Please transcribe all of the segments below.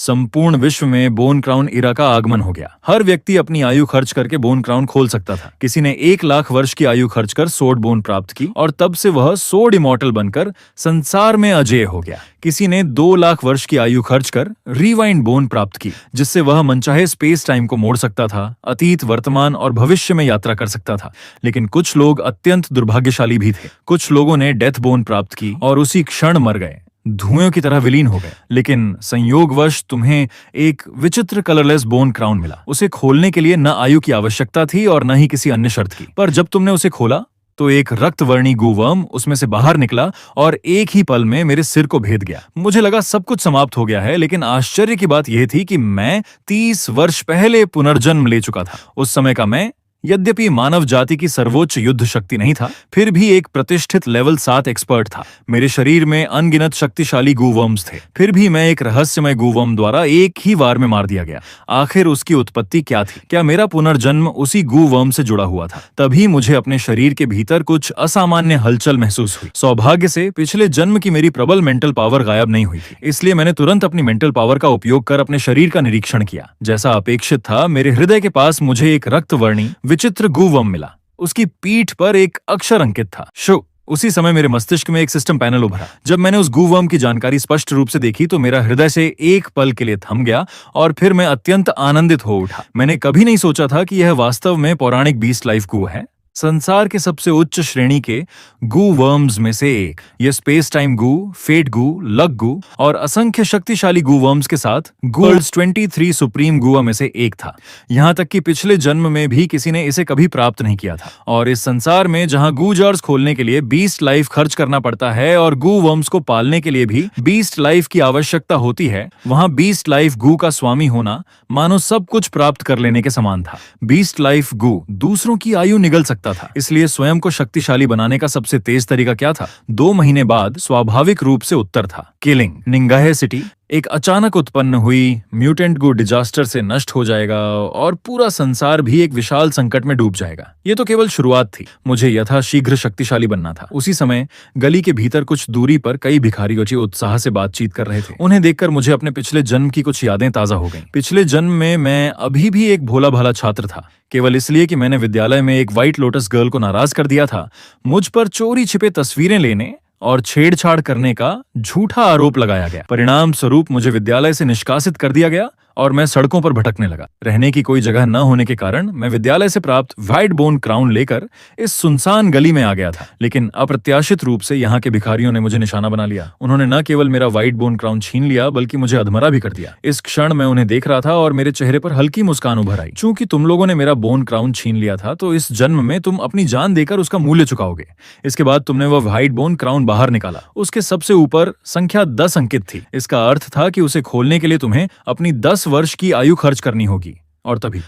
संपूर्ण विश्व में बोन क्राउन इरा का आगमन हो गया। हर व्यक्ति अपनी आयु खर्च करके बोन क्राउन खोल सकता था। किसी ने 1 लाख वर्ष की आयु खर्च कर सोड बोन प्राप्त की और तब से वह सोड इमॉर्टल बनकर संसार में अजेय हो गया। किसी ने 2 लाख वर्ष की आयु खर्च कर रिवाइंड बोन प्राप्त की, जिससे वह मनचाहे स्पेस टाइम को मोड़ सकता था, अतीत, वर्तमान और भविष्य में यात्रा कर सकता था। लेकिन कुछ लोग अत्यंत दुर्भाग्यशाली भी थे। कुछ लोगों ने डेथ बोन प्राप्त की और उसी क्षण मर गए, धुएं की तरह विलीन हो गए। लेकिन संयोगवश तुम्हें एक विचित्र कलरलेस बोन क्राउन मिला। उसे खोलने के लिए न आयु की आवश्यकता थी और न ही किसी अन्य शर्त की। पर जब तुमने उसे खोला तो एक रक्तवर्णी गूवर्म उसमें से बाहर निकला और एक ही पल में मेरे सिर को भेद गया। मुझे लगा सब कुछ समाप्त हो गया है, लेकिन आश्चर्य की बात यह थी कि मैं 30 वर्ष पहले पुनर्जन्म ले चुका था। उस समय का मैं, यद्यपि मानव जाति की सर्वोच्च युद्ध शक्ति नहीं था, फिर भी एक प्रतिष्ठित लेवल 7 एक्सपर्ट था। मेरे शरीर में अनगिनत शक्तिशाली गूवर्म्स थे। फिर भी मैं एक रहस्यमय गूवर्म द्वारा एक ही वार में मार दिया गया। आखिर उसकी उत्पत्ति क्या थी? क्या मेरा पुनर्जन्म उसी गूवर्म से जुड़ा हुआ था? तभी मुझे अपने शरीर के भीतर कुछ असामान्य हलचल महसूस हुई। सौभाग्य से पिछले जन्म की मेरी प्रबल मेंटल पावर गायब नहीं हुई थी, इसलिए मैंने तुरंत अपनी मेंटल पावर का उपयोग कर अपने शरीर का निरीक्षण किया। जैसा अपेक्षित था, मेरे हृदय के पास मुझे एक रक्तवर्णी विचित्र गूवर्म मिला। उसकी पीठ पर एक अक्षर अंकित था, शो। उसी समय मेरे मस्तिष्क में एक सिस्टम पैनल उभरा। जब मैंने उस गूवर्म की जानकारी स्पष्ट रूप से देखी तो मेरा हृदय से एक पल के लिए थम गया और फिर मैं अत्यंत आनंदित हो उठा। मैंने कभी नहीं सोचा था कि यह वास्तव में पौराणिक बीस्ट लाइफ गू है, संसार के सबसे उच्च श्रेणी के गू वर्म्स में से एक। यह स्पेस टाइम गू, फेट गू, लक गू और असंख्य शक्तिशाली गू वर्म्स के साथ वर्ल्ड्स 23 सुप्रीम गुआ में से एक था। यहाँ तक कि पिछले जन्म में भी किसी ने इसे कभी प्राप्त नहीं किया था। और इस संसार में जहाँ गू जार्स खोलने के लिए 20 लाइफ खर्च करना पड़ता है और गू वर्म्स को पालने के लिए भी 20 लाइफ की आवश्यकता होती है, वहाँ 20 लाइफ गू का स्वामी होना मानो सब कुछ प्राप्त कर लेने के समान था। 20 लाइफ गू दूसरों की आयु निगल सकता था, इसलिए स्वयं को शक्तिशाली बनाने का सबसे तेज तरीका क्या था? 2 महीने बाद स्वाभाविक रूप से उत्तर था किलिंग। निंगाहे सिटी एक अचानक उत्पन्न हुई म्यूटेंट गू डिजास्टर से नष्ट हो जाएगा और पूरा संसार भी एक विशाल संकट में डूब जाएगा। ये तो केवल शुरुआत थी। मुझे यथाशीघ्र शक्तिशाली बनना था। उसी समय गली के भीतर कुछ दूरी पर कई भिखारी उत्साह से बातचीत कर रहे थे। उन्हें देखकर मुझे अपने पिछले जन्म की कुछ यादें ताजा हो गईं। पिछले जन्म में मैं अभी भी एक भोला भाला छात्र था, केवल इसलिए कि मैंने विद्यालय में एक व्हाइट लोटस गर्ल को नाराज कर दिया था। मुझ पर चोरी छिपे तस्वीरें लेने और छेड़छाड़ करने का झूठा आरोप लगाया गया। परिणाम स्वरूप मुझे विद्यालय से निष्कासित कर दिया गया और मैं सड़कों पर भटकने लगा। रहने की कोई जगह न होने के कारण मैं विद्यालय से प्राप्त व्हाइट बोन क्राउन लेकर इस सुनसान गली में आ गया था। लेकिन अप्रत्याशित रूप से यहाँ के भिखारियों ने मुझे निशाना बना लिया। उन्होंने न केवल मेरा व्हाइट बोन क्राउन छीन लिया, बल्कि मुझे अधमरा भी कर दिया। इस क्षण मैं उन्हें देख रहा था और मेरे चेहरे पर हल्की मुस्कान उभर आई। चूंकि तुम लोगों ने मेरा बोन क्राउन छीन लिया था, तो इस जन्म में तुम अपनी जान देकर उसका मूल्य चुकाओगे। इसके बाद तुमने वह व्हाइट बोन क्राउन बाहर निकाला। उसके सबसे ऊपर संख्या 10 अंकित थी। इसका अर्थ था कि उसे खोलने के लिए तुम्हें अपनी 10 वर्ष की आयु खर्च करनी होगी। और तभी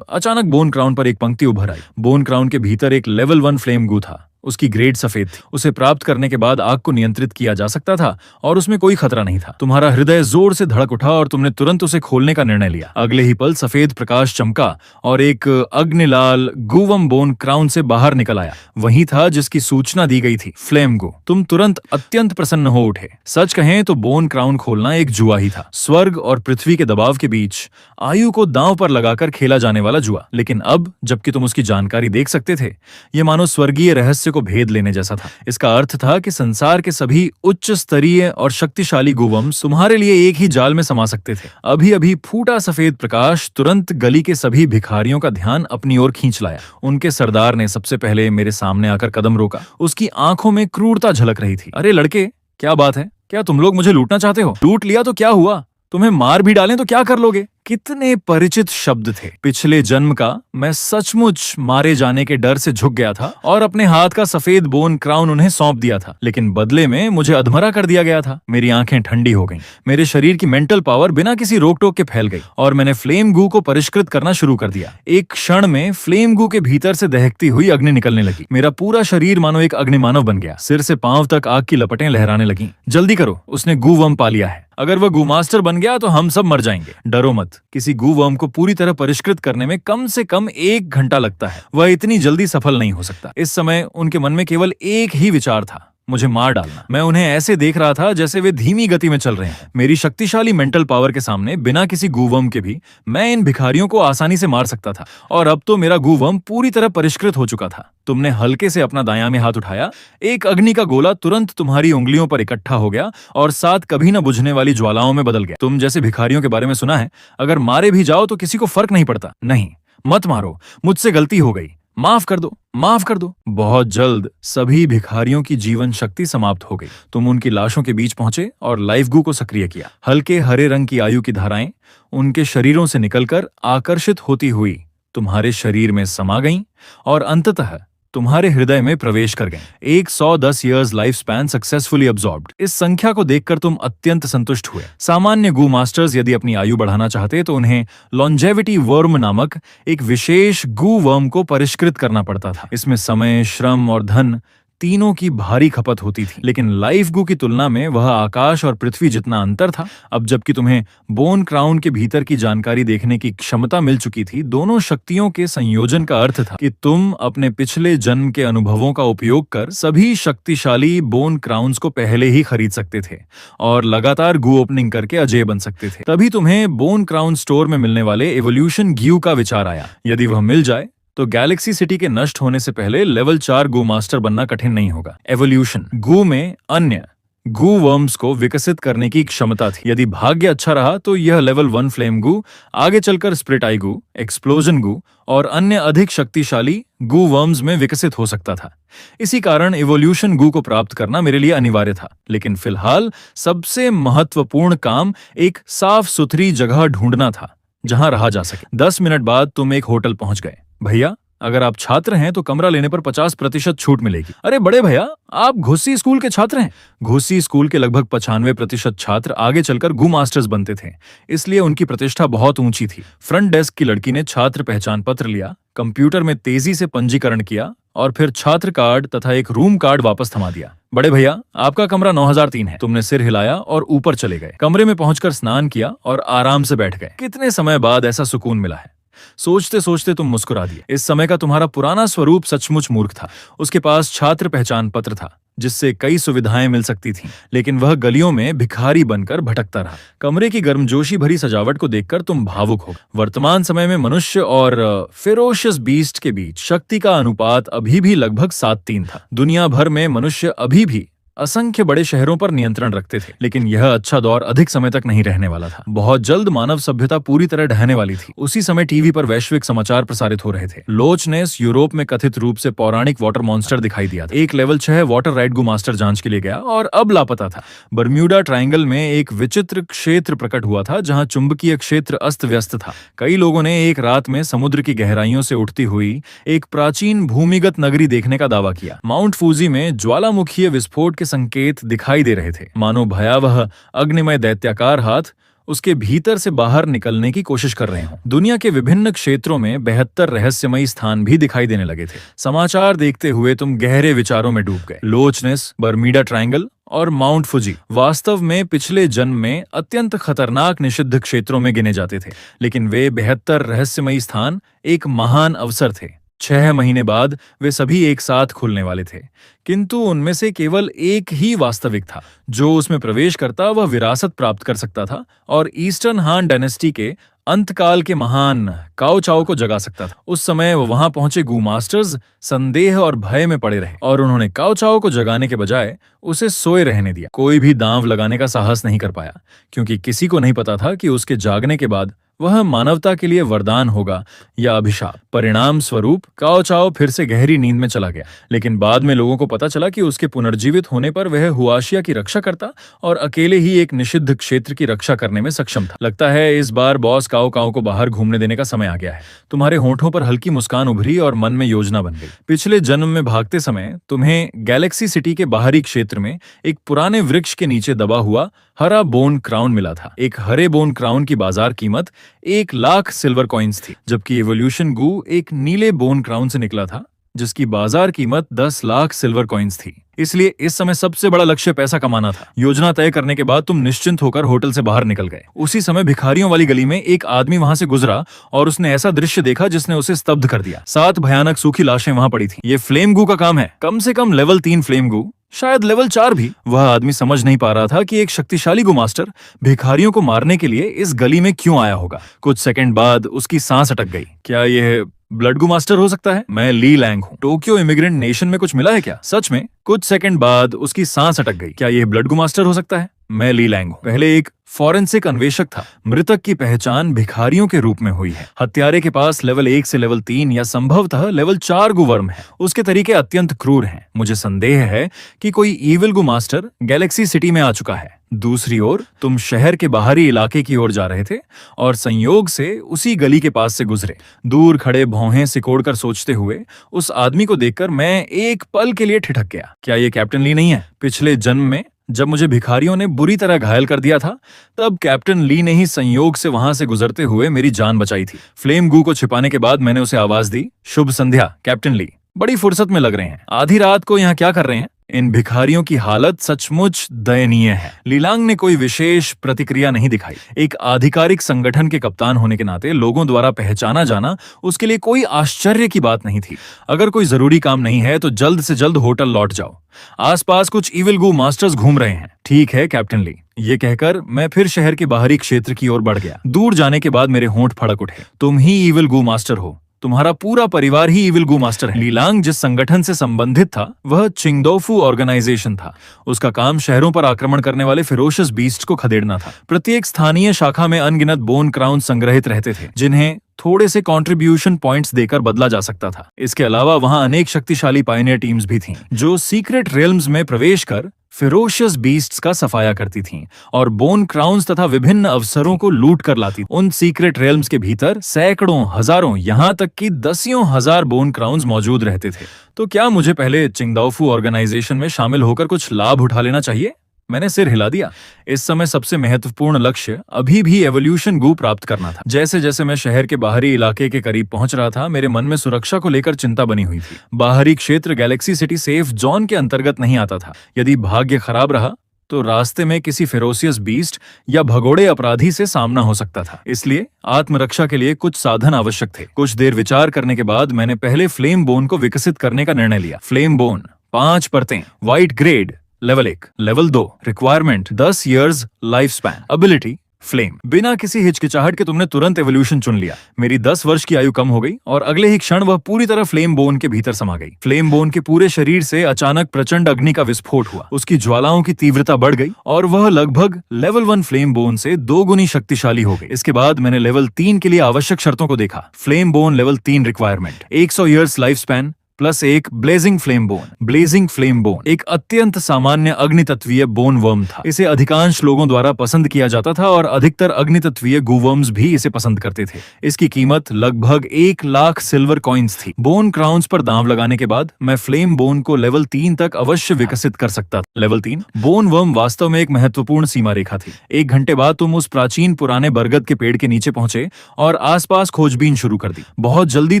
अचानक बोन क्राउन पर एक पंक्ति उभर आई। बोन क्राउन के भीतर एक लेवल 1 फ्लेम गू था। उसकी ग्रेड सफेद थी। उसे प्राप्त करने के बाद आग को नियंत्रित किया जा सकता था और उसमें कोई खतरा नहीं था। तुम्हारा हृदय जोर से धड़क उठा और तुमने तुरंत उसे खोलने का निर्णय लिया। अगले ही पल सफेद प्रकाश चमका और एक अग्निलाल गूवम बोन क्राउन से बाहर निकल आया। वही था जिसकी सूचना दी गई थी, फ्लेम गो। तुम तुरंत अत्यंत प्रसन्न हो उठे। सच कहें तो बोन क्राउन खोलना एक जुआ ही था, स्वर्ग और पृथ्वी के दबाव के बीच आयु को दांव पर लगाकर खेला जाने वाला जुआ। लेकिन अब जबकि तुम उसकी जानकारी देख सकते थे, ये मानो स्वर्गीय रहस्य को भेद लेने जैसा था। इसका अर्थ था कि संसार के सभी उच्च स्तरीय और शक्तिशाली गूवर्म्स तुम्हारे लिए एक ही जाल में समा सकते थे। अभी अभी फूटा सफेद प्रकाश तुरंत गली के सभी भिखारियों का ध्यान अपनी ओर खींच लाया। उनके सरदार ने सबसे पहले मेरे सामने आकर कदम रोका। उसकी आंखों में क्रूरता झलक रही थी। अरे लड़के, क्या बात है? क्या तुम लोग मुझे लूटना चाहते हो? लूट लिया तो क्या हुआ? तुम्हें मार भी डालें तो क्या कर लोगे? कितने परिचित शब्द थे। पिछले जन्म का मैं सचमुच मारे जाने के डर से झुक गया था और अपने हाथ का सफेद बोन क्राउन उन्हें सौंप दिया था। लेकिन बदले में मुझे अधमरा कर दिया गया था। मेरी आंखें ठंडी हो गईं। मेरे शरीर की मेंटल पावर बिना किसी रोक टोक के फैल गई और मैंने फ्लेम गू को परिष्कृत करना शुरू कर दिया। एक क्षण में फ्लेम गू के भीतर से दहकती हुई अग्नि निकलने लगी। मेरा पूरा शरीर मानो एक अग्निमानव बन गया। सिर से पांव तक आग की लपटें लहराने लगीं। जल्दी करो, उसने गू वर्म पा लिया है। अगर वह गू मास्टर बन गया तो हम सब मर जाएंगे। डरो मत, किसी गू वर्म को पूरी तरह परिष्कृत करने में कम से कम 1 घंटा लगता है। वह इतनी जल्दी सफल नहीं हो सकता। इस समय उनके मन में केवल एक ही विचार था, मुझे मार डालना। मैं उन्हें ऐसे देख रहा था जैसे वे धीमी गति में चल रहे हैं। मेरी शक्तिशाली मेंटल पावर के सामने बिना किसी गूवर्म के भी मैं इन भिखारियों को आसानी से मार सकता था, और अब तो मेरा गूवर्म पूरी तरह परिष्कृत हो चुका था। तुमने हल्के से अपना दायां में हाथ उठाया, एक अग्नि का गोला तुरंत तुम्हारी उंगलियों पर इकट्ठा हो गया और 7 कभी न बुझने वाली ज्वालाओं में बदल गया। तुम जैसे भिखारियों के बारे में सुना है, अगर मारे भी जाओ तो किसी को फर्क नहीं पड़ता। नहीं, मत मारो, मुझसे गलती हो गई, माफ कर दो, माफ कर दो। बहुत जल्द सभी भिखारियों की जीवन शक्ति समाप्त हो गई। तुम उनकी लाशों के बीच पहुंचे और लाइफ गू को सक्रिय किया। हल्के हरे रंग की आयु की धाराएं उनके शरीरों से निकलकर आकर्षित होती हुई तुम्हारे शरीर में समा गईं और अंततः तुम्हारे हृदय में प्रवेश कर गए। 110 years life span successfully absorbed. इस संख्या को देखकर तुम अत्यंत संतुष्ट हुए। सामान्य गू मास्टर्स यदि अपनी आयु बढ़ाना चाहते तो उन्हें लॉन्जेविटी वर्म नामक एक विशेष गू वर्म को परिष्कृत करना पड़ता था। इसमें समय, श्रम और धन तीनों की भारी खपत होती थी, लेकिन लाइफ गू की तुलना में वह आकाश और पृथ्वी जितना अंतर था। अब जबकि तुम्हें बोन क्राउन के भीतर की जानकारी देखने की क्षमता मिल चुकी थी, दोनों शक्तियों के संयोजन का अर्थ था कि तुम अपने पिछले जन्म के अनुभवों का उपयोग कर सभी शक्तिशाली बोन क्राउन्स को पहले ही खरीद सकते थे और लगातार गू ओपनिंग करके अजेय बन सकते थे। तभी तुम्हें बोन क्राउन स्टोर में मिलने वाले एवोल्यूशन ग्यू का विचार आया। यदि वह मिल जाए तो गैलेक्सी सिटी के नष्ट होने से पहले लेवल 4 गू मास्टर बनना कठिन नहीं होगा। एवोल्यूशन गू में अन्य गू वर्म्स को विकसित करने की क्षमता थी। यदि भाग्य अच्छा रहा तो यह लेवल 1 फ्लेम गू आगे चलकर स्प्लिट आई गू, एक्सप्लोजन गू और अन्य अधिक शक्तिशाली गू वर्म्स में विकसित हो सकता था। इसी कारण इवोल्यूशन गू को प्राप्त करना मेरे लिए अनिवार्य था। लेकिन फिलहाल सबसे महत्वपूर्ण काम एक साफ सुथरी जगह ढूंढना था जहां रहा जा सके। 10 मिनट बाद तुम एक होटल पहुंच गए। भैया, अगर आप छात्र हैं तो कमरा लेने पर 50% छूट मिलेगी। अरे बड़े भैया, आप घुस्सी स्कूल के छात्र हैं। घुस्सी स्कूल के लगभग 95% छात्र आगे चलकर गू मास्टर्स बनते थे, इसलिए उनकी प्रतिष्ठा बहुत ऊंची थी। फ्रंट डेस्क की लड़की ने छात्र पहचान पत्र लिया, कंप्यूटर में तेजी से पंजीकरण किया और फिर छात्र कार्ड तथा एक रूम कार्ड वापस थमा दिया। बड़े भैया, आपका कमरा 9003 है। तुमने सिर हिलाया और ऊपर चले गए। कमरे में पहुंचकर स्नान किया और आराम से बैठ गए। कितने समय बाद ऐसा सुकून मिला है। सोचते सोचते तुम मुस्कुरा दिए। इस समय का तुम्हारा पुराना स्वरूप सचमुच मूर्ख था। उसके पास छात्र पहचान पत्र था जिससे कई सुविधाएं मिल सकती थीं, लेकिन वह गलियों में भिखारी बनकर भटकता रहा। कमरे की गर्मजोशी भरी सजावट को देखकर तुम भावुक हो। वर्तमान समय में मनुष्य और फेरोशियस बीस्ट के बीच शक्ति का अनुपात अभी भी लगभग 7:3 था। दुनिया भर में मनुष्य अभी भी असंख्य बड़े शहरों पर नियंत्रण रखते थे, लेकिन यह अच्छा दौर अधिक समय तक नहीं रहने वाला था। बहुत जल्द मानव सभ्यता पूरी तरह ढहने वाली थी। उसी समय टीवी पर वैश्विक समाचार प्रसारित हो रहे थे। लोच नेस यूरोप में कथित रूप से पौराणिक वाटर मॉन्स्टर दिखाई दिया था। एक लेवल 6 वाटर राइड गू मास्टर जांच के लिए गया और अब लापता था। बर्म्यूडा ट्रायंगल में एक विचित्र क्षेत्र प्रकट हुआ था जहां चुंबकीय क्षेत्र अस्त व्यस्त था। कई लोगों ने एक रात में समुद्र की गहराइयों से उठती हुई एक प्राचीन भूमिगत नगरी देखने का दावा किया। माउंट फूजी में ज्वालामुखीय विस्फोट संकेत दिखाई दे रहे थे, मानो भयावह अग्निमय दैत्याकार हाथ उसके भीतर से बाहर निकलने की कोशिश कर रहे हों। दुनिया के विभिन्न क्षेत्रों में 72 रहस्यमयी स्थान भी दिखाई देने लगे थे। समाचार देखते हुए तुम गहरे विचारों में डूब गए। लोच नेस, बर्म्यूडा ट्रायंगल और माउंट फुजी वास्तव में पिछले जन्म में अत्यंत खतरनाक निषिद्ध क्षेत्रों में गिने जाते थे, लेकिन वे 72 रहस्यमयी स्थान एक महान अवसर थे। 6 महीने बाद वे सभी एक साथ खुलने वाले थे, किंतु उनमें से केवल एक ही वास्तविक था। जो उसमें प्रवेश करता वह विरासत प्राप्त कर सकता था और ईस्टर्न हान डायनेस्टी के अंतकाल के महान काओ चाओ को जगा सकता था। उस समय वहां पहुंचे गू मास्टर्स संदेह और भय में पड़े रहे और उन्होंने काओ चाओ को जगाने के बजाय उसे सोए रहने दिया। कोई भी दांव लगाने का साहस नहीं कर पाया, क्योंकि किसी को नहीं पता था कि उसके जागने के बाद वह मानवता के लिए वरदान होगा या अभिशाप। परिणाम स्वरूप काओ चाओ फिर से गहरी नींद में चला गया, लेकिन बाद में लोगों को पता चला कि उसके पुनर्जीवित होने पर वह हुआशिया की रक्षा करता और अकेले ही एक निषिद्ध क्षेत्र की रक्षा करने में सक्षम था। लगता है इस बार बॉस काओ काओ को बाहर घूमने देने का समय आ गया है। तुम्हारे होंठों पर हल्की मुस्कान उभरी और मन में योजना बन गई। पिछले जन्म में भागते समय तुम्हें गैलेक्सी सिटी के बाहरी क्षेत्र में एक पुराने वृक्ष के नीचे दबा हुआ हरा बोन क्राउन मिला था। एक हरे बोन क्राउन की बाजार कीमत 1,00,000 सिल्वर कॉइन्स थी, जबकि एवोल्यूशन गू एक नीले बोन क्राउन से निकला था जिसकी बाजार कीमत 10 लाख सिल्वर कॉइन्स थी। इसलिए इस समय सबसे बड़ा लक्ष्य पैसा कमाना था। योजना तय करने के बाद तुम निश्चिंत होकर होटल से बाहर निकल गए। उसी समय भिखारियों वाली गली में एक आदमी वहां से गुजरा और उसने ऐसा दृश्य देखा जिसने उसे स्तब्ध कर दिया। 7 भयानक सूखी लाशें वहां पड़ी थी। ये फ्लेम गू का काम है। कम से कम लेवल 3 फ्लेम गू शायद लेवल 4 भी। वह आदमी समझ नहीं पा रहा था कि एक शक्तिशाली गो मास्टर भिखारियों को मारने के लिए इस गली में क्यों आया होगा। कुछ सेकंड बाद उसकी सांस अटक गई। क्या यह ब्लड गो मास्टर हो सकता है? मैं ली लैंग हूँ। टोक्यो इमिग्रेंट नेशन में कुछ मिला है क्या? सच में? कुछ सेकंड बाद उसकी सांस अटक गई। क्या यह ब्लड गो मास्टर हो सकता है? मैं ली लैंग हूँ। पहले एक फॉरेंसिक अन्वेषक था। मृतक की पहचान भिखारियों के रूप में हुई है। हत्यारे के पास लेवल 1 से लेवल 3 या संभवतः लेवल 4 गो वर्म है। उसके तरीके अत्यंत क्रूर हैं। मुझे संदेह है कि कोई ईविल गो मास्टर गैलेक्सी सिटी में आ चुका है। दूसरी ओर तुम शहर के बाहरी इलाके की ओर जा रहे थे और संयोग से उसी गली के पास से गुजरे। दूर खड़े भौहें सिकोड़कर सोचते हुए उस आदमी को देखकर मैं एक पल के लिए ठिठक गया। क्या ये कैप्टन ली नहीं है? पिछले जन्म में जब मुझे भिखारियों ने बुरी तरह घायल कर दिया था, तब कैप्टन ली ने ही संयोग से वहां से गुजरते हुए मेरी जान बचाई थी। फ्लेम गू को छिपाने के बाद मैंने उसे आवाज दी, शुभ संध्या कैप्टन ली। बड़ी फुर्सत में लग रहे हैं। आधी रात को यहाँ क्या कर रहे हैं? इन भिखारियों की हालत सचमुच दयनीय है। लीलांग ने कोई विशेष प्रतिक्रिया नहीं दिखाई। एक आधिकारिक संगठन के कप्तान होने के नाते लोगों द्वारा पहचाना जाना उसके लिए कोई आश्चर्य की बात नहीं थी। अगर कोई जरूरी काम नहीं है तो जल्द से जल्द होटल लौट जाओ। आसपास कुछ इविल गू मास्टर्स घूम रहे हैं। ठीक है कैप्टन ली। ये कहकर मैं फिर शहर के बाहरी क्षेत्र की ओर बढ़ गया। दूर जाने के बाद मेरे होंठ फड़क उठे। तुम ही इविल गू मास्टर हो। तुम्हारा पूरा परिवार ही इविल गू मास्टर है। लीलांग जिस संगठन से संबंधित था वह चिंगदोफू ऑर्गेनाइजेशन था। उसका काम शहरों पर आक्रमण करने वाले फेरोशियस बीस्ट को खदेड़ना था। प्रत्येक स्थानीय शाखा में अनगिनत बोन क्राउन संग्रहित रहते थे, जिन्हें थोड़े से कंट्रीब्यूशन पॉइंट्स देकर बदला जा सकता था। इसके अलावा वहां अनेक शक्तिशाली पायनियर टीम्स भी थीं, जो सीक्रेट रेल्म्स में प्रवेश कर फेरोशियस बीस्ट्स का सफाया करती थीं और बोन क्राउन्स तथा विभिन्न अवसरों को लूट कर लाती। उन सीक्रेट रेल्म्स के भीतर सैकड़ों, हजारों, यहाँ तक कि दसियों हजार बोन क्राउन्स मौजूद रहते थे। तो क्या मुझे पहले चिंगदाओफू ऑर्गेनाइजेशन में शामिल होकर कुछ लाभ उठा लेना चाहिए? मैंने सिर हिला दिया। इस समय सबसे महत्वपूर्ण लक्ष्य अभी भी एवोल्यूशन गू प्राप्त करना था। जैसे जैसे मैं शहर के बाहरी इलाके के करीब पहुंच रहा था, मेरे मन में सुरक्षा को लेकर चिंता बनी हुई थी। बाहरी क्षेत्र गैलेक्सी सिटी सेफ जोन के अंतर्गत नहीं आता था। यदि भाग्य खराब रहा तो रास्ते में किसी फेरोसियस बीस्ट या भगोड़े अपराधी से सामना हो सकता था। इसलिए आत्मरक्षा के लिए कुछ साधन आवश्यक थे। कुछ देर विचार करने के बाद मैंने पहले फ्लेम बोन को विकसित करने का निर्णय लिया। फ्लेम बोन 5 परतें, white grade, level 1, level 2, requirement 10 years life span, ability flame. बिना किसी हिचकिचाहट के तुमने तुरंत एवोल्यूशन चुन लिया। मेरी 10 वर्ष की आयु कम हो गई और अगले ही क्षण वह पूरी तरह फ्लेम बोन के भीतर समा गई। फ्लेम बोन के पूरे शरीर से अचानक प्रचंड अग्नि का विस्फोट हुआ। उसकी ज्वालाओं की तीव्रता बढ़ गई और वह लगभग लेवल 1 फ्लेम बोन से 2 गुनी शक्तिशाली हो गई। इसके बाद मैंने लेवल 3 के लिए आवश्यक शर्तों को देखा। Flame bone level 3 requirement 100 years life span +1 blazing flame bone. Blazing flame bone एक अत्यंत सामान्य अग्नितत्वीय बोन वर्म था। इसे अधिकांश लोगों द्वारा पसंद किया जाता था और अधिकतर अग्नितत्वीय गूवर्म्स भी इसे पसंद करते थे। इसकी कीमत लगभग 1 लाख सिल्वर कॉइन्स थी। बोन क्राउन्स पर दांव लगाने के बाद मैं फ्लेम बोन को लेवल 3 तक अवश्य विकसित कर सकता था। लेवल 3 बोन वर्म वास्तव में एक महत्वपूर्ण सीमा रेखा थी। 1 घंटे बाद तुम उस प्राचीन पुराने बरगद के पेड़ के नीचे पहुंचे और आसपास खोजबीन शुरू कर दी। बहुत जल्दी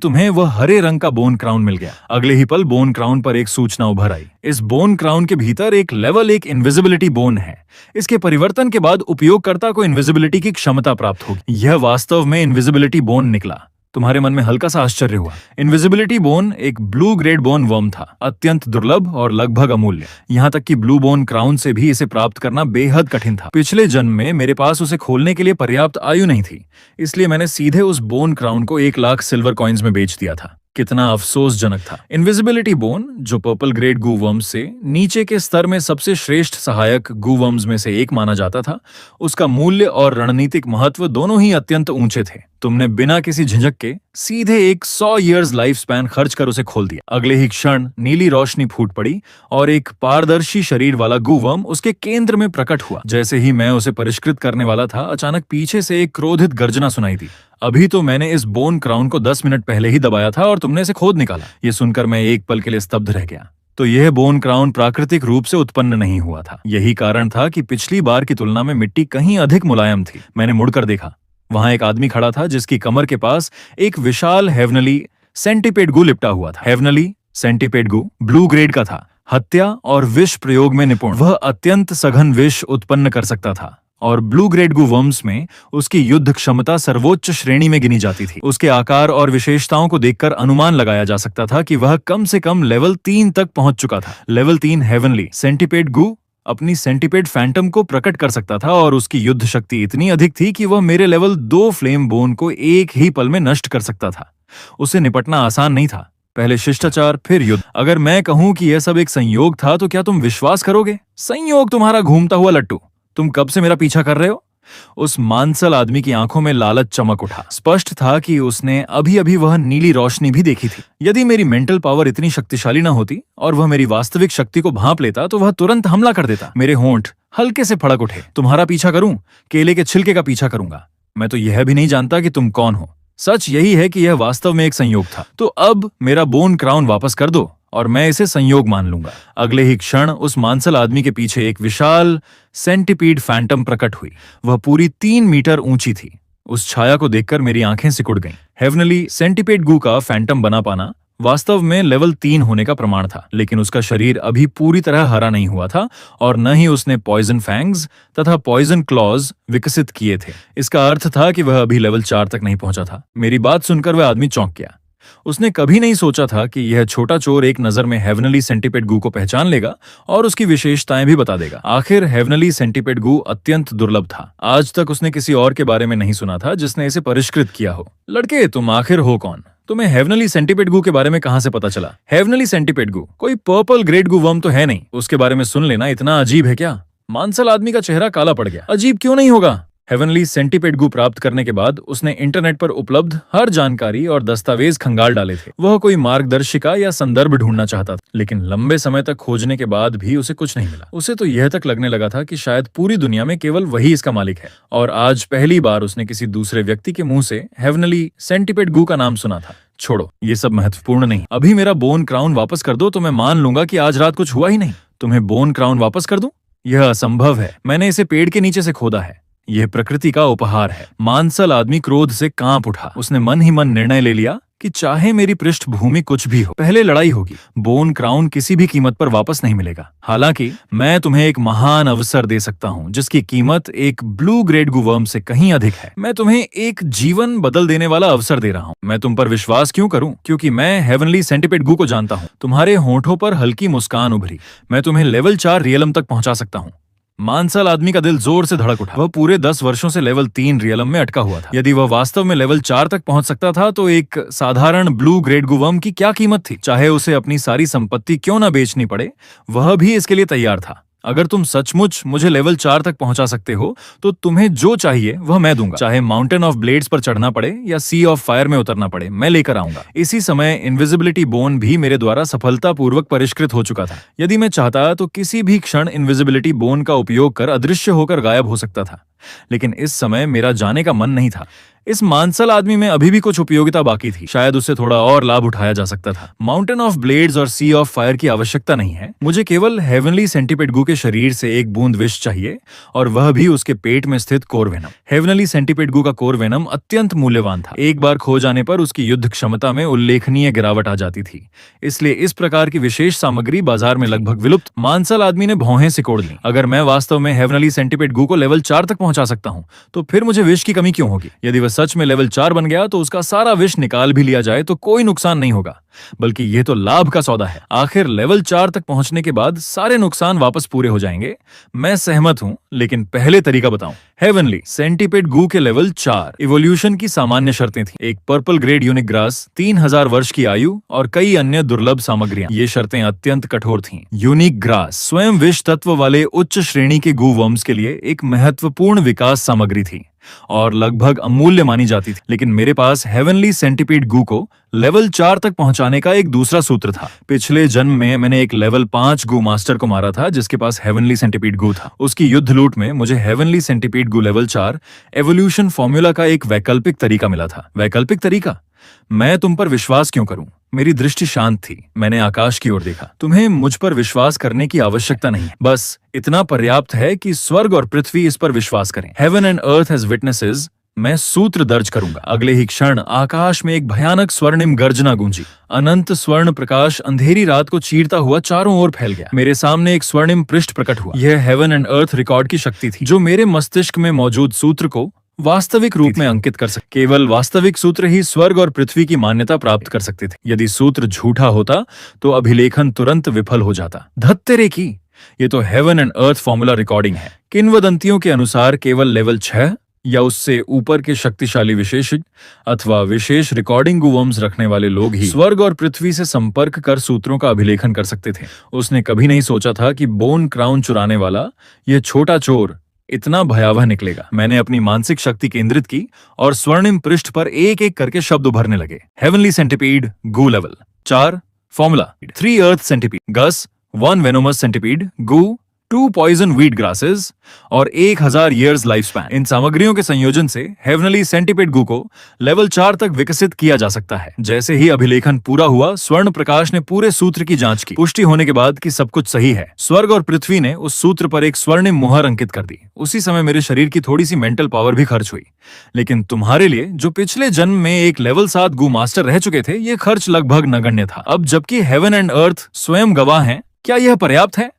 तुम्हें वह हरे रंग का बोन क्राउन मिल गया। अगले ही पल बोन क्राउन पर एक सूचना उभर आई। इस बोन क्राउन के भीतर एक लेवल 1 इनविजिबिलिटी बोन है। इसके परिवर्तन के बाद उपयोगकर्ता को इनविजिबिलिटी की क्षमता प्राप्त होगी। यह वास्तव में इनविजिबिलिटी बोन निकला। तुम्हारे मन में हल्का सा आश्चर्य हुआ। इनविजिबिलिटी बोन एक ब्लू ग्रेड बोन वर्म था, अत्यंत दुर्लभ और लगभग अमूल्य। यहाँ तक कि ब्लू बोन क्राउन से भी इसे प्राप्त करना बेहद कठिन था। पिछले जन्म में मेरे पास उसे खोलने के लिए पर्याप्त आयु नहीं थी, इसलिए मैंने सीधे उस बोन क्राउन को 1 लाख सिल्वर कॉइन्स में बेच दिया था। कितना अफसोसजनक था। इनविजिबिलिटी बोन, जो पर्पल ग्रेड गूवर्म्स से नीचे के स्तर में सबसे श्रेष्ठ सहायक गूवर्म्स में से एक माना जाता था, उसका मूल्य और रणनीतिक महत्व दोनों ही अत्यंत ऊंचे थे। तुमने बिना किसी झिझक के सीधे एक 100 इयर्स लाइफ स्पैन खर्च कर उसे खोल दिया। अगले ही क्षण नीली रोशनी फूट पड़ी और एक पारदर्शी शरीर वाला गूवर्म उसके केंद्र में प्रकट हुआ। जैसे ही मैं उसे परिष्कृत करने वाला था, अचानक पीछे से एक क्रोधित गर्जना सुनाई दी। अभी तो मैंने इस बोन क्राउन को 10 मिनट पहले ही दबाया था और तुमने इसे खोद निकाला। ये सुनकर मैं एक पल के लिए स्तब्ध रह गया। तो यह बोन क्राउन प्राकृतिक रूप से उत्पन्न नहीं हुआ था। यही कारण था कि पिछली बार की तुलना में मिट्टी कहीं अधिक मुलायम थी। मैंने मुड़कर देखा। वहां एक आदमी खड़ा था जिसकी कमर के पास एक विशाल हेवनली सेंटीपेड गू लिपटा हुआ था। हेवनली सेंटीपेड गू ब्लू ग्रेड का था, हत्या और विष प्रयोग में निपुण। वह अत्यंत सघन विष उत्पन्न कर सकता था और ब्लू ग्रेड गू वर्म्स में उसकी युद्ध क्षमता सर्वोच्च श्रेणी में गिनी जाती थी। उसके आकार और विशेषताओं को देखकर अनुमान लगाया जा सकता था कि वह कम से कम लेवल 3 तक पहुंच चुका था। लेवल 3 हेवनली सेंटीपेड गू अपनी सेंटीपेड फैंटम को प्रकट कर सकता था और उसकी युद्ध शक्ति इतनी अधिक थी कि वह मेरे लेवल 2 फ्लेम बोन को एक ही पल में नष्ट कर सकता था। उसे निपटना आसान नहीं था। पहले शिष्टाचार फिर युद्ध। अगर मैं कहूं कि यह सब एक संयोग था तो क्या तुम विश्वास करोगे? संयोग तुम्हारा घूमता हुआ लट्टू। तुम कब से मेरा पीछा कर रहे हो? उस मांसल आदमी की आंखों में लालच चमक उठा। स्पष्ट था कि उसने अभी अभी वह नीली रोशनी भी देखी थी। यदि मेरी मेंटल पावर इतनी शक्तिशाली न होती और वह मेरी वास्तविक शक्ति को भांप लेता तो वह तुरंत हमला कर देता। मेरे होंठ हल्के से फड़क उठे। तुम्हारा पीछा करूं? केले के छिलके का पीछा करूंगा। मैं तो यह भी नहीं जानता कि तुम कौन हो। सच यही है कि यह वास्तव में एक संयोग था। तो अब मेरा बोन क्राउन वापस कर दो और मैं इसे संयोग मान लूंगा। अगले ही क्षण उस मांसल आदमी के पीछे एक विशाल सेंटीपीड फैंटम प्रकट हुई। वह पूरी 3 मीटर ऊंची थी। उस छाया को देखकर मेरी आंखें सिकुड़ गईं। हेवनली सेंटीपेड गू का फैंटम बना पाना वास्तव में लेवल 3 होने का प्रमाण था, लेकिन उसका शरीर अभी पूरी तरह हरा नहीं हुआ था और न ही उसने पॉइजन फैंग्स तथा पॉइजन क्लॉज विकसित किए थे। इसका अर्थ था कि वह अभी लेवल 4 तक नहीं पहुंचा था। मेरी बात सुनकर वह आदमी चौंक गया। उसने कभी नहीं सोचा था कि यह छोटा चोर एक नजर में हेवनली सेंटीपेड गू को पहचान लेगा और उसकी विशेषताएं भी बता देगा। आखिर हेवनली सेंटीपेड गू अत्यंत दुर्लभ था। आज तक उसने किसी और के बारे में नहीं सुना था जिसने इसे परिष्कृत किया हो। लड़के, तुम आखिर हो कौन? तुम्हें हेवनली सेंटीपेड गू के बारे में कहां से पता चला? हेवनली सेंटीपेड गू कोई पर्पल ग्रेड गू वर्म तो है नहीं। उसके बारे में सुन लेना इतना अजीब है क्या? मांसल आदमी का चेहरा काला पड़ गया। अजीब क्यों नहीं होगा? हेवनली सेंटीपेड गू प्राप्त करने के बाद उसने इंटरनेट पर उपलब्ध हर जानकारी और दस्तावेज खंगाल डाले थे। वह कोई मार्गदर्शिका या संदर्भ ढूंढना चाहता था, लेकिन लंबे समय तक खोजने के बाद भी उसे कुछ नहीं मिला। उसे तो यह तक लगने लगा था कि शायद पूरी दुनिया में केवल वही इसका मालिक है। और आज पहली बार उसने किसी दूसरे व्यक्ति के मुंह से हेवनली सेंटीपेड गू का नाम सुना था। छोड़ो, ये सब महत्वपूर्ण नहीं। अभी मेरा बोन क्राउन वापस कर दो तो मैं मान लूंगा कि आज रात कुछ हुआ ही नहीं। तुम्हें बोन क्राउन वापस कर दूं? यह असंभव है। मैंने इसे पेड़ के नीचे से खोदा है। यह प्रकृति का उपहार है। मांसल आदमी क्रोध से कांप उठा। उसने मन ही मन निर्णय ले लिया कि चाहे मेरी पृष्ठभूमि कुछ भी हो, पहले लड़ाई होगी। बोन क्राउन किसी भी कीमत पर वापस नहीं मिलेगा। हालांकि मैं तुम्हें एक महान अवसर दे सकता हूं जिसकी कीमत एक ब्लू ग्रेड गू वर्म से कहीं अधिक है। मैं तुम्हें एक जीवन बदल देने वाला अवसर दे रहा हूं। मैं तुम पर विश्वास क्यों करूं? क्योंकि मैं हेवनली सेंटीपेड गू को जानता हूं। तुम्हारे होंठों पर हल्की मुस्कान उभरी। मैं तुम्हें लेवल 4 रियलम तक पहुंचा सकता हूं। मांसल आदमी का दिल जोर से धड़क उठा। वह पूरे 10 वर्षों से लेवल 3 रियलम में अटका हुआ था। यदि वह वास्तव में लेवल 4 तक पहुंच सकता था तो एक साधारण ब्लू ग्रेड गू वर्म की क्या कीमत थी? चाहे उसे अपनी सारी संपत्ति क्यों न बेचनी पड़े, वह भी इसके लिए तैयार था। अगर तुम सचमुच मुझे लेवल 4 तक पहुंचा सकते हो तो तुम्हें जो चाहिए वह मैं दूंगा। चाहे माउंटेन ऑफ ब्लेड्स पर चढ़ना पड़े या सी ऑफ फायर में उतरना पड़े, मैं लेकर आऊंगा। इसी समय इनविजिबिलिटी बोन भी मेरे द्वारा सफलतापूर्वक परिष्कृत हो चुका था। यदि मैं चाहता तो किसी भी क्षण इनविजिबिलिटी बोन का उपयोग कर अदृश्य होकर गायब हो सकता था, लेकिन इस समय मेरा जाने का मन नहीं था। इस मांसल आदमी में अभी भी कुछ उपयोगिता बाकी थी। शायद उससे थोड़ा और लाभ उठाया जा सकता था। माउंटेन ऑफ ब्लेड्स और सी ऑफ फायर की आवश्यकता नहीं है। मुझे केवल हेवनली सेंटीपेड गू के शरीर से एक बूंद विष चाहिए, और वह भी उसके पेट में स्थित कोर वेनम। हेवनली सेंटीपेड गू का कोर वेनम अत्यंत मूल्यवान था। एक बार खो जाने पर उसकी युद्ध क्षमता में उल्लेखनीय गिरावट आ जाती थी। इसलिए इस प्रकार की विशेष सामग्री बाजार में लगभग विलुप्त। मांसल आदमी ने भौहें सिकोड़ ली। अगर मैं वास्तव में हेवनली सेंटीपेड गू को लेवल 4 तक पहुंचा सकता हूं तो फिर मुझे विष की कमी क्यों होगी? यदि वह सच में लेवल 4 बन गया तो उसका सारा विष निकाल भी लिया जाए तो कोई नुकसान नहीं होगा, बल्कि यह तो लाभ का सौदा है। आखिर लेवल 4 तक पहुंचने के बाद सारे नुकसान वापस पूरे हो जाएंगे। मैं सहमत हूं, लेकिन पहले तरीका बताऊं। हेवनली सेंटीपेड गू के लेवल 4 इवोल्यूशन की सामान्य शर्तें थी। एक पर्पल ग्रेड यूनिक ग्रास, 3000 वर्ष की आयु और कई अन्य दुर्लभ सामग्रियां। ये शर्तें अत्यंत कठोर थीं। यूनिक ग्रास स्वयं विष तत्व वाले उच्च श्रेणी के गू वर्म्स के लिए एक महत्वपूर्ण विकास सामग्री थी और लगभग अमूल्य मानी जाती थी। लेकिन मेरे पास हेवनली सेंटीपेड गू को लेवल 4 तक पहुंचाने का एक दूसरा सूत्र था। पिछले जन्म में मैंने एक लेवल 5 गू मास्टर को मारा था जिसके पास हेवनली सेंटीपेड गू था। उसकी युद्ध लूट में मुझे हेवनली सेंटीपेड गू लेवल 4 एवोल्यूशन फॉर्मूला का एक वैकल्पिक तरीका मिला था। वैकल्पिक तरीका? मैं तुम पर विश्वास क्यों करूं? मेरी दृष्टि शांत थी। मैंने आकाश की ओर देखा। तुम्हें मुझ पर विश्वास करने की आवश्यकता नहीं, बस इतना पर्याप्त है कि स्वर्ग और पृथ्वी इस पर विश्वास करें। Heaven and earth as witnesses मैं सूत्र दर्ज करूंगा। अगले ही क्षण आकाश में एक भयानक स्वर्णिम गर्जना गूंजी। अनंत स्वर्ण प्रकाश अंधेरी रात को चीरता हुआ चारों ओर फैल गया। मेरे सामने एक स्वर्णिम पृष्ठ प्रकट हुआ। यह हेवन एंड अर्थ रिकॉर्ड की शक्ति थी, जो मेरे मस्तिष्क में मौजूद सूत्र को वास्तविक रूप में अंकित कर सकते। केवल वास्तविक सूत्र ही स्वर्ग और पृथ्वी की मान्यता प्राप्त कर सकते थे। यदि सूत्र झूठा होता तो अभिलेखन तुरंत विफल हो जाता। धत्तेरे की, ये तो haven and earth formula recording है। किंवदंतियों के अनुसार केवल लेवल 6 या उससे ऊपर के शक्तिशाली विशेषज्ञ अथवा विशेष रिकॉर्डिंग गुवम्स रखने वाले लोग ही स्वर्ग और पृथ्वी से संपर्क कर सूत्रों का अभिलेखन कर सकते थे। उसने कभी नहीं सोचा था कि बोन क्राउन चुराने वाला यह छोटा चोर इतना भयावह निकलेगा। मैंने अपनी मानसिक शक्ति केंद्रित की और स्वर्णिम पृष्ठ पर एक एक करके शब्द उभरने लगे। हेवनली सेंटिपीड गू लेवल 4 फॉर्मूला 3 अर्थ सेंटिपीड गस 1 वेनोमस सेंटिपीड गू 2 पॉइजन वीट ग्रासेस और 1000 ईयर्स लाइफ स्पैन। इन सामग्रियों के संयोजन से हेवनली सेंटिपीड गू को लेवल 4 तक विकसित किया जा सकता है। जैसे ही अभिलेखन पूरा हुआ, स्वर्ण प्रकाश ने पूरे सूत्र की जांच की। पुष्टि होने के बाद कि सब कुछ सही है, स्वर्ग और पृथ्वी ने उस सूत्र पर एक स्वर्णिम मुहर अंकित कर दी। उसी समय मेरे शरीर की थोड़ी सी मेंटल पावर भी खर्च हुई। लेकिन तुम्हारे लिए, जो पिछले जन्म में एक लेवल 7 गू मास्टर रह चुके थे, ये खर्च लगभग नगण्य था। अब जबकि हेवन एंड अर्थ स्वयं गवाह हैं, क्या यह पर्याप्त है?